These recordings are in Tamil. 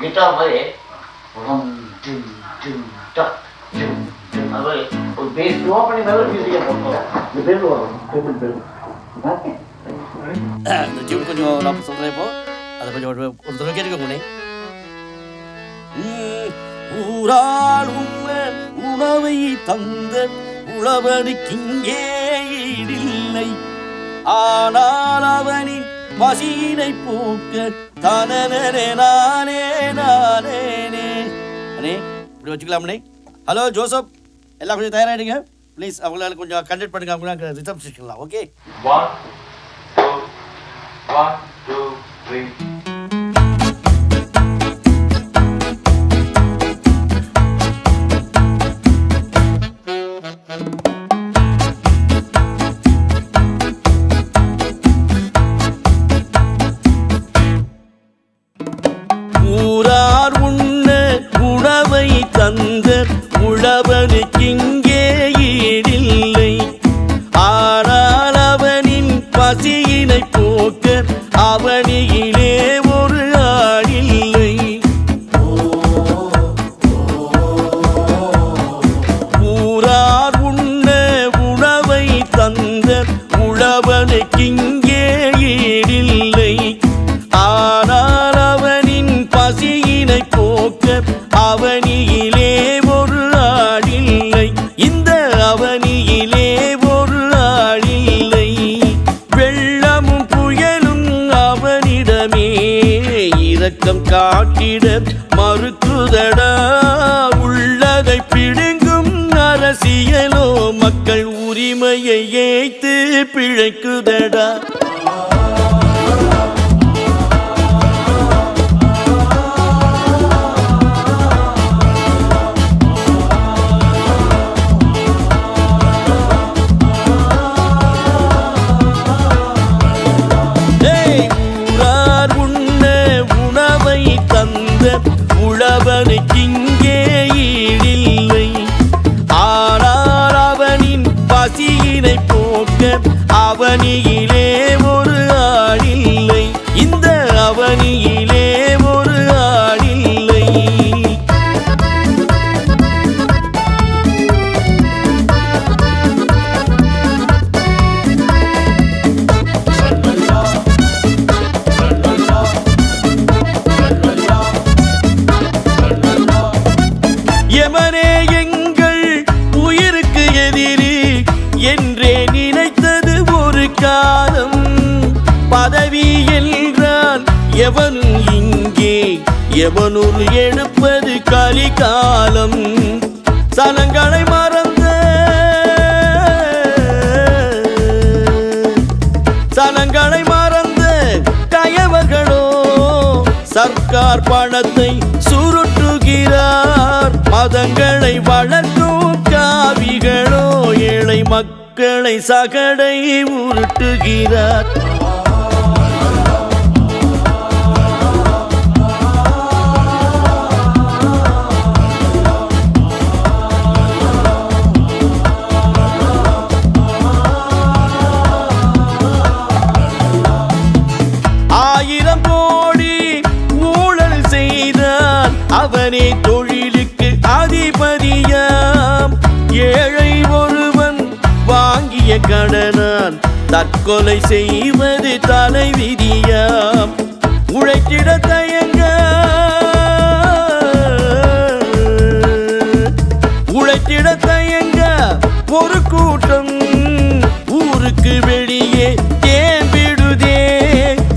கிட்டார் மாதிரி அது மாதிரி ஒரு பேஸ் ட்ரா பண்ணி மேலே மியூசிக்கை போட்டோம். இந்த பேர் வரும் டேபிள் பேர். இந்த டியூன் கொஞ்சம் நான் சொல்கிறேன். இப்போ அதை கொஞ்சம் ஒரு தடவை கேட்டுக்கோங்க. ஊரால் உணவை தந்த உழவனுக்கிங்கே ஈடில்லை, ஆனால் அவனின் பசியினை போக்க தானே நானே நானே அண்ணே இப்படி வச்சுக்கலாம்ண்ணே. ஹலோ ஜோசப், எல்லாம் கொஞ்சம் தயாராகிடுங்க ப்ளீஸ். அவங்களால கொஞ்சம் கண்டக்ட் பண்ணுங்க, அவங்க ரிசப்ஷன்லாம். ஓகே 1 2 3. ஊரார் உண்ண உணவை தந்த உழவனுக்கிங்கே ஈடில்லை, ஆனால் அவனின் பசியினை போக்க அவனியிலே ஒரு ஆளில்லை. ஊரார் உண்ண உணவை தந்த உழவனுக்கிங்கே ஈடில்லை, ஆனால் அவனின் பசியினை போக்க அவனியிலே ஒரு ஆளில்லை. இந்த அவனியிலே ஒரு ஆளில்லை. வெள்ளமும் புயலும் அவனிடமே இரக்கம் காட்டிட மறுக்குதடா. உள்ளதை பிடுங்கும் அரசியலோ மக்கள் உரிமையை ஏய்த்து பிழைக்குதடா. உழவனுக்கிங்கே ஈடில்லை, ஆனால் அவனின் பசியினை போக்க அவனியிலே ஒரு ஆளில்லை. இந்த அவனியிலே ஒரு ஆளில்லை. எமனே எங்கள் உயிருக்கு எதிரி என்றே நினைத்தது ஒரு காலம். பதவி என்றால் எவனும் இங்கே எவனொரு எடுப்பது கலிகாலம். சலங்களை மறந்த சலங்களை மறந்த கயவர்களோ சர்க்கார் பணத்தை சுருட்டுகிறார். மதங்களை வளர்க்கும் காவிகளோ ஏழை மக்களை சகடை உருட்டுகிறார். ஆயிரம் கோடி ஊழல் செய்தான் அவனே தொழிலுக்கு அதிபதியாம். ஏழை ஒருவன் வாங்கிய கடனான் தற்கொலை செய்வது தலைவிதியாம். உழைத்திட தயங்க உழைத்திட தயங்க ஒரு கூட்டம் ஊருக்கு வெளியே தேம்பிடுதே.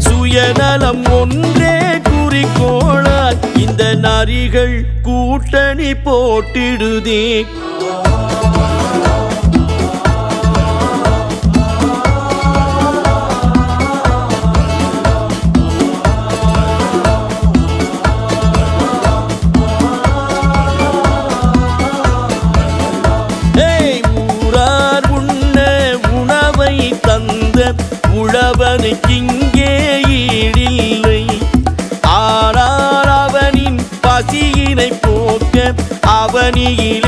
சுயநலம் ஒன்றே குறிக்கோளால் இந்த நரிகள் கூட்டணி போட்டிடுதே. ஊரார் உண்ண உணவை தந்த உழவனுக்கிங்கே ஈடில்லை, ஆனால் அவனின் பசியினை போக்க அவனியில்